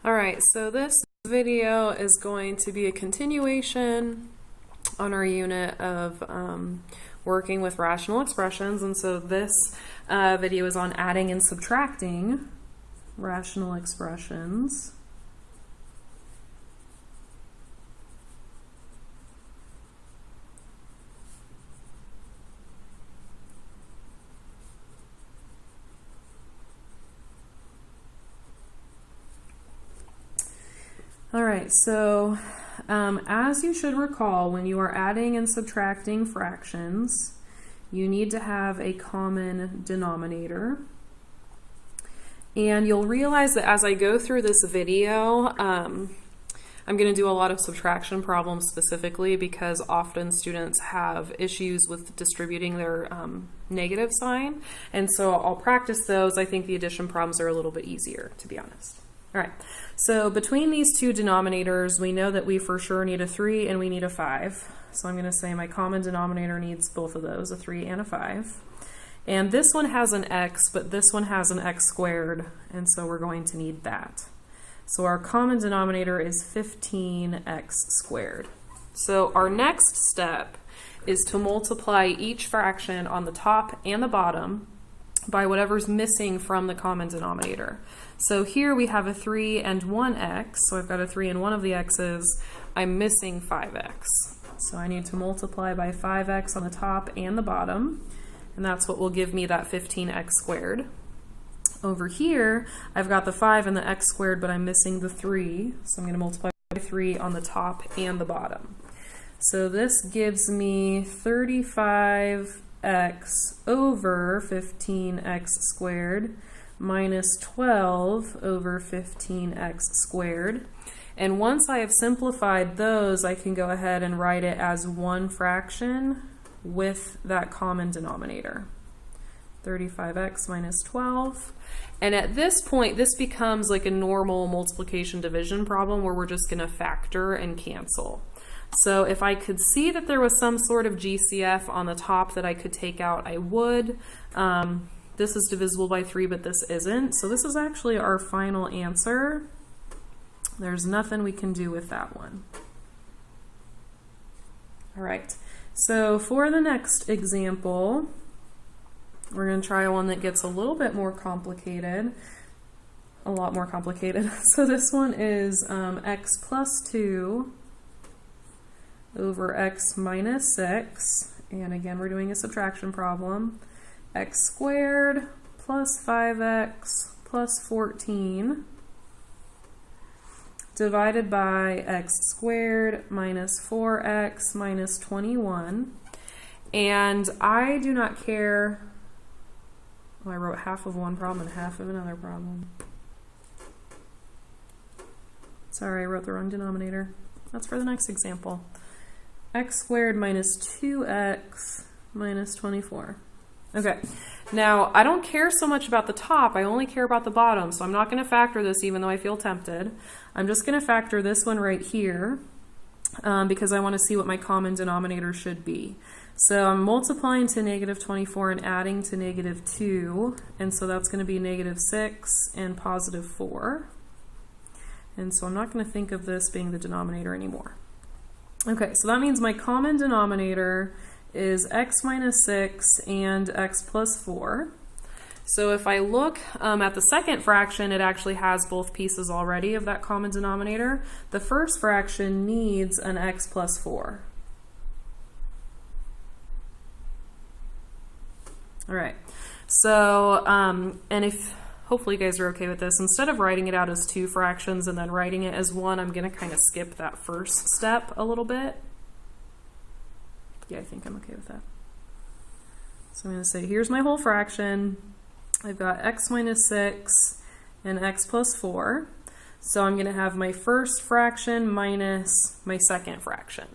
All right, so this video is going to be a continuation on our unit of working with rational expressions. And so this video is on adding and subtracting rational expressions. All right, so as you should recall, when you are adding and subtracting fractions, you need to have a common denominator. And you'll realize that as I go through this video, I'm going to do a lot of subtraction problems specifically because often students have issues with distributing their negative sign. And so I'll practice those. I think the addition problems are a little bit easier, to be honest. All right, so between these two denominators, we know that we for sure need a 3 and we need a 5. So I'm going to say my common denominator needs both of those, a 3 and a 5. And this one has an x, but this one has an x squared, and so we're going to need that. So our common denominator is 15x squared. So our next step is to multiply each fraction on the top and the bottom by whatever's missing from the common denominator. So here we have a 3 and 1x, so I've got a 3 and one of the x's. I'm missing 5x. So I need to multiply by 5x on the top and the bottom, and that's what will give me that 15x squared. Over here, I've got the 5 and the x squared, but I'm missing the 3, so I'm going to multiply by 3 on the top and the bottom. So this gives me 35x over 15x squared minus 12 over 15x squared. And once I have simplified those, I can go ahead and write it as one fraction with that common denominator. 35x minus 12. And at this point, this becomes like a normal multiplication division problem where we're just going to factor and cancel. So if I could see that there was some sort of GCF on the top that I could take out, I would. This is divisible by 3, but this isn't. So this is actually our final answer. There's nothing we can do with that one. All right. So for the next example, we're going to try one that gets a little bit more complicated. A lot more complicated. So this one is x plus 2 over x minus 6. And again, we're doing a subtraction problem. X squared plus 5x plus 14 divided by x squared minus 4x minus 21. And I do not care. Oh, I wrote half of one problem and half of another problem. Sorry, I wrote the wrong denominator. That's for the next example. X squared minus 2x minus 24. Okay, now I don't care so much about the top, I only care about the bottom, so I'm not going to factor this even though I feel tempted. I'm just going to factor this one right here because I want to see what my common denominator should be. So I'm multiplying to negative 24 and adding to negative 2, and so that's going to be negative 6 and positive 4. And so I'm not going to think of this being the denominator anymore. Okay, so that means my common denominator is x minus 6 and x plus 4. So if I look at the second fraction, it actually has both pieces already of that common denominator. The first fraction needs an x plus 4. All right, so, and if, hopefully you guys are okay with this, instead of writing it out as two fractions and then writing it as one, I'm going to kind of skip that first step a little bit. Yeah, I think I'm okay with that. So I'm going to say, here's my whole fraction. I've got x minus 6 and x plus 4. So I'm going to have my first fraction minus my second fraction.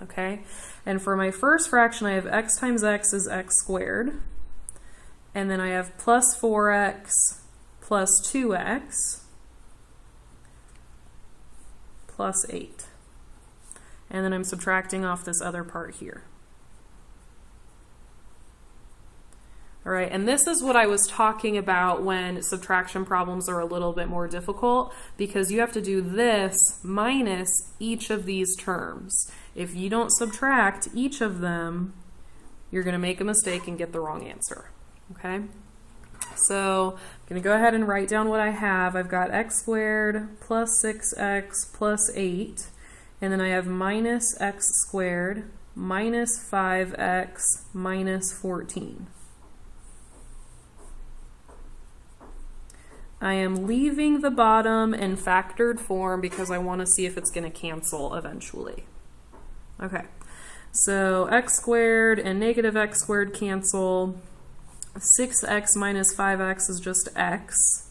Okay? And for my first fraction, I have x times x is x squared. And then I have plus 4x plus 2x plus 8. And then I'm subtracting off this other part here. All right, and this is what I was talking about when subtraction problems are a little bit more difficult, because you have to do this minus each of these terms. If you don't subtract each of them, you're going to make a mistake and get the wrong answer. Okay? So I'm going to go ahead and write down what I have. I've got x squared plus 6x plus 8, and then I have minus x squared minus 5x minus 14. I am leaving the bottom in factored form because I want to see if it's going to cancel eventually. Okay, so x squared and negative x squared cancel. 6x minus 5x is just x.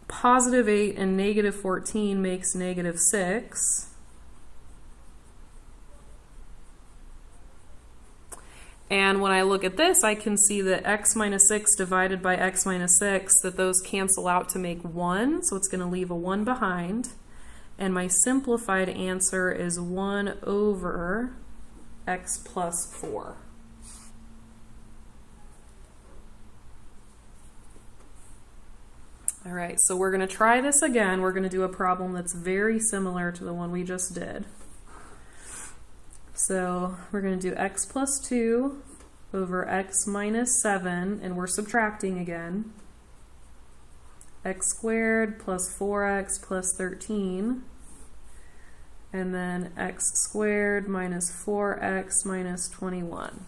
Positive 8 and negative 14 makes negative 6. And when I look at this, I can see that x minus 6 divided by x minus 6, that those cancel out to make 1, so it's going to leave a 1 behind. And my simplified answer is 1 over x plus 4. All right, so we're going to try this again. We're going to do a problem that's very similar to the one we just did. So we're going to do x plus 2 over x minus 7, and we're subtracting again. X squared plus 4x plus 13, and then x squared minus 4x minus 21.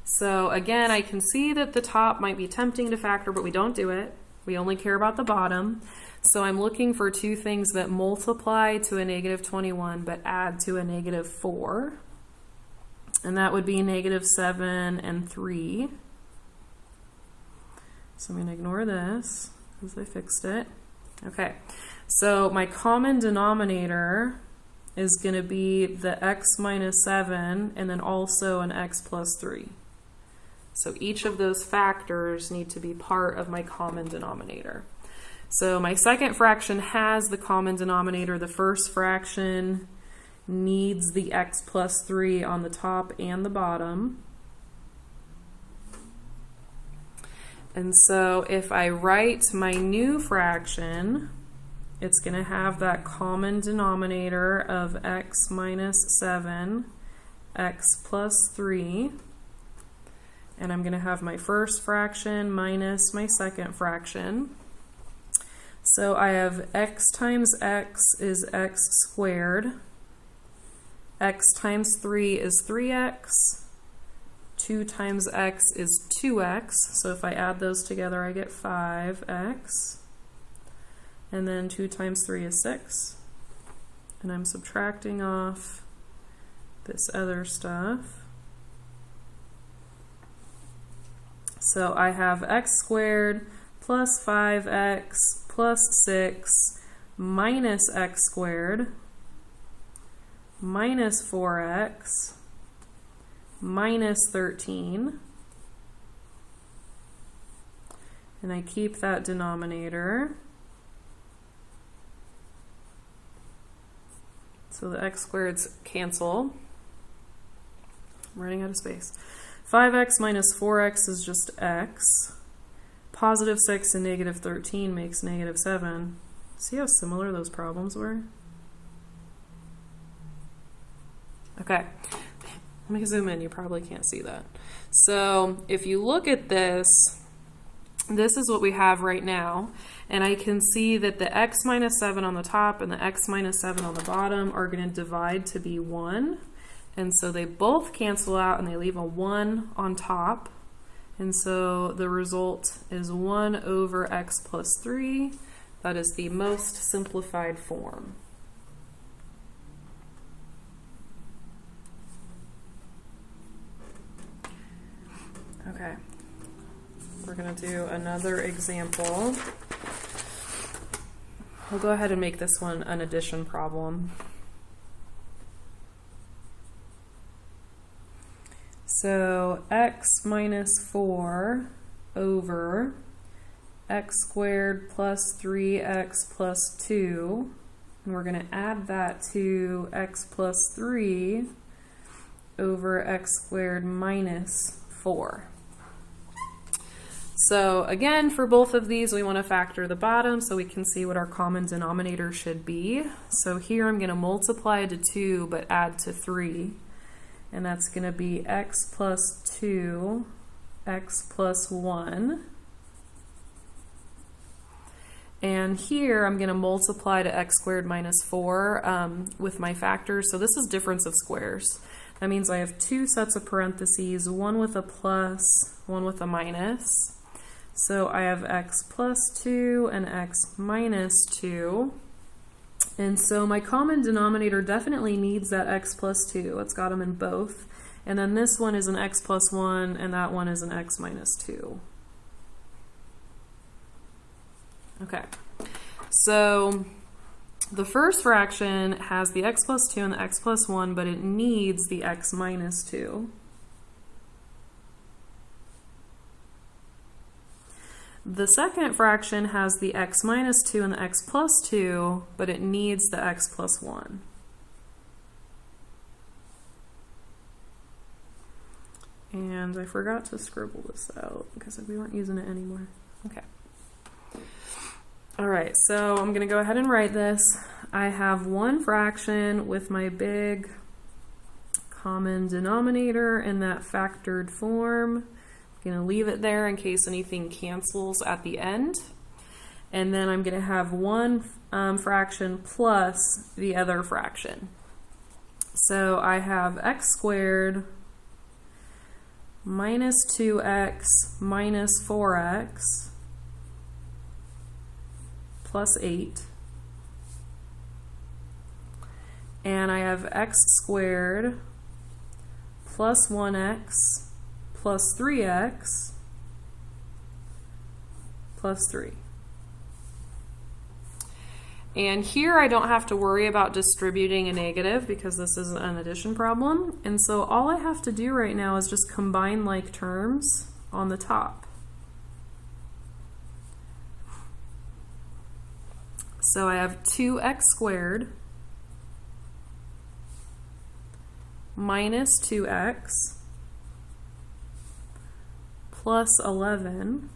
So again, I can see that the top might be tempting to factor, but we don't do it. We only care about the bottom. So I'm looking for two things that multiply to a negative 21 but add to a negative 4. And that would be negative 7 and 3. So I'm going to ignore this because I fixed it. Okay, so my common denominator is going to be the x minus 7 and then also an x plus 3. So each of those factors need to be part of my common denominator. So my second fraction has the common denominator. The first fraction needs the x plus 3 on the top and the bottom. And so if I write my new fraction, it's going to have that common denominator of x minus 7, x plus 3. And I'm going to have my first fraction minus my second fraction. So I have x times x is x squared. X times 3 is 3x. 2 times x is 2x. So if I add those together, I get 5x. And then 2 times 3 is 6. And I'm subtracting off this other stuff. So I have x squared plus 5x plus 6 minus x squared minus 4x minus 13. And I keep that denominator. So the x squareds cancel. I'm running out of space. 5x minus 4x is just x. Positive 6 and negative 13 makes negative 7. See how similar those problems were? Okay, let me zoom in. You probably can't see that. So if you look at this, this is what we have right now. And I can see that the x minus 7 on the top and the x minus 7 on the bottom are going to divide to be 1. And so they both cancel out and they leave a 1 on top. And so the result is 1 over x plus 3. That is the most simplified form. Okay, we're going to do another example. We'll go ahead and make this one an addition problem. So x minus 4 over x squared plus 3x plus 2, and we're going to add that to x plus 3 over x squared minus 4. So again, for both of these, we want to factor the bottom so we can see what our common denominator should be. So here I'm going to multiply to 2 but add to 3. And that's going to be x plus 2, x plus 1. And here I'm going to multiply to x squared minus 4 with my factors. So this is difference of squares. That means I have 2 sets of parentheses, one with a plus, one with a minus. So I have x plus 2 and x minus 2. And so my common denominator definitely needs that x plus 2. It's got them in both. And then this one is an x plus 1, and that one is an x minus 2. Okay, so the first fraction has the x plus 2 and the x plus 1, but it needs the x minus 2. The second fraction has the x minus 2 and the x plus 2, but it needs the x plus 1. And I forgot to scribble this out because we weren't using it anymore. Okay. All right, so I'm going to go ahead and write this. I have one fraction with my big common denominator in that factored form. I'm going to leave it there in case anything cancels at the end. And then I'm going to have one fraction plus the other fraction. So I have x squared minus 2x minus 4x plus 8. And I have x squared plus 1x plus 3x plus 3. And here I don't have to worry about distributing a negative because this is an addition problem. And so all I have to do right now is just combine like terms on the top. So I have 2x squared minus 2x plus 11.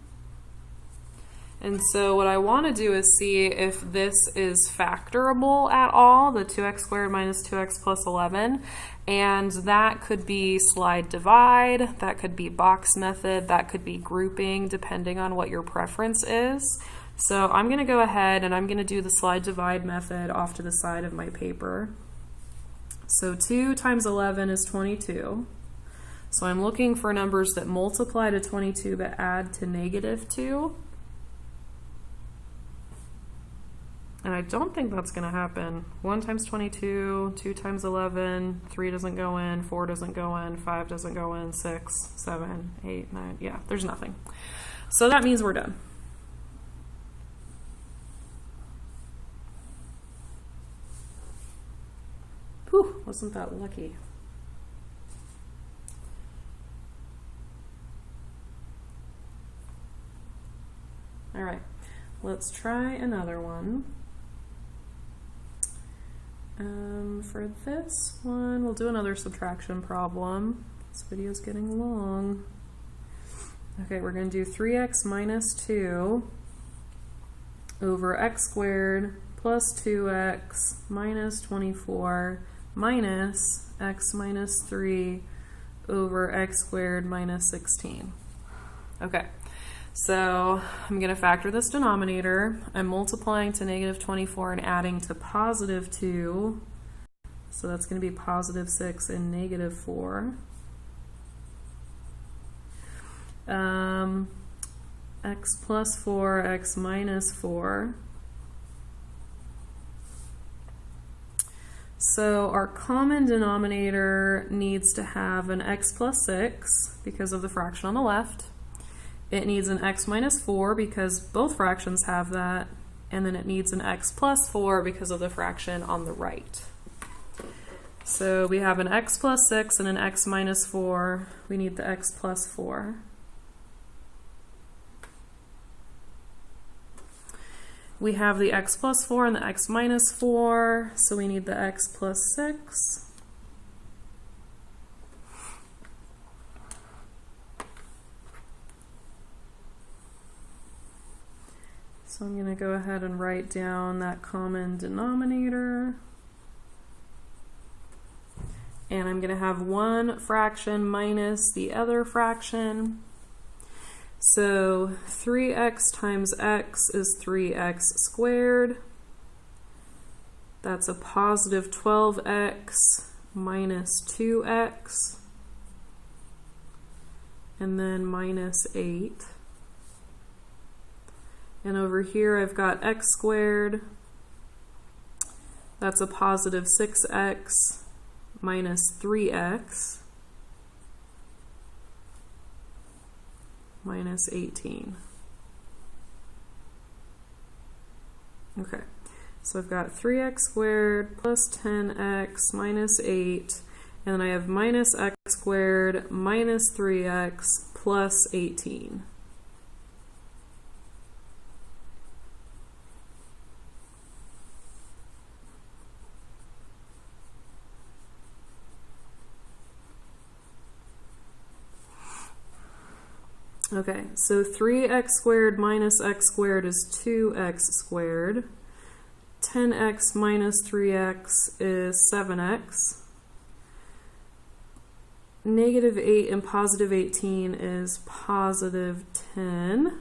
And so what I want to do is see if this is factorable at all, the 2x squared minus 2x plus 11. And that could be slide divide, that could be box method, that could be grouping, depending on what your preference is. So I'm going to go ahead and I'm going to do the slide divide method off to the side of my paper. So 2 times 11 is 22. So I'm looking for numbers that multiply to 22 but add to negative 2. And I don't think that's going to happen. 1 times 22, 2 times 11, 3 doesn't go in, 4 doesn't go in, 5 doesn't go in, 6, 7, 8, 9. Yeah, there's nothing. So that means we're done. Whew, wasn't that lucky? All right, let's try another one. For this one, we'll do another subtraction problem. This video's getting long. Okay, we're going to do 3x minus 2 over x squared plus 2x minus 24 minus x minus 3 over x squared minus 16. Okay. So I'm going to factor this denominator. I'm multiplying to negative 24 and adding to positive 2. So that's going to be positive 6 and negative 4. X plus 4, x minus 4. So our common denominator needs to have an x plus 6 because of the fraction on the left. It needs an x minus 4 because both fractions have that, and then it needs an x plus 4 because of the fraction on the right. So we have an x plus 6 and an x minus 4. We need the x plus 4. We have the x plus 4 and the x minus 4, so we need the x plus 6. So I'm going to go ahead and write down that common denominator. And I'm going to have one fraction minus the other fraction. So 3x times x is 3x squared. That's a positive 12x minus 2x. And then minus 8. And over here I've got x squared. That's a positive 6x minus 3x. Minus 18. Okay, so I've got 3x squared plus 10x minus 8, and then I have minus x squared minus 3x plus 18. Okay, so 3x squared minus x squared is 2x squared. 10x minus 3x is 7x. Negative 8 and positive 18 is positive 10.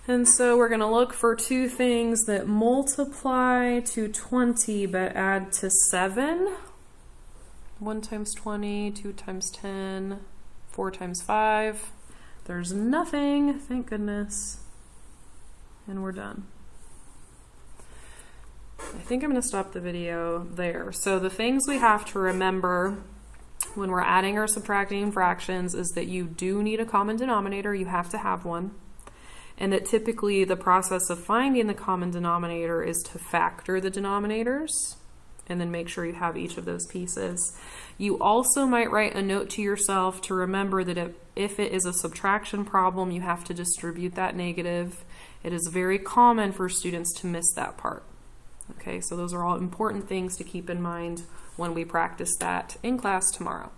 And so we're going to look for two things that multiply to 20 but add to 7. 1 times 20, 2 times 10, 4 times 5. There's nothing, thank goodness. And we're done. I think I'm going to stop the video there. So the things we have to remember when we're adding or subtracting fractions is that you do need a common denominator. You have to have one. And that typically the process of finding the common denominator is to factor the denominators and then make sure you have each of those pieces. You also might write a note to yourself to remember that if it is a subtraction problem, you have to distribute that negative. It is very common for students to miss that part. Okay, so those are all important things to keep in mind when we practice that in class tomorrow.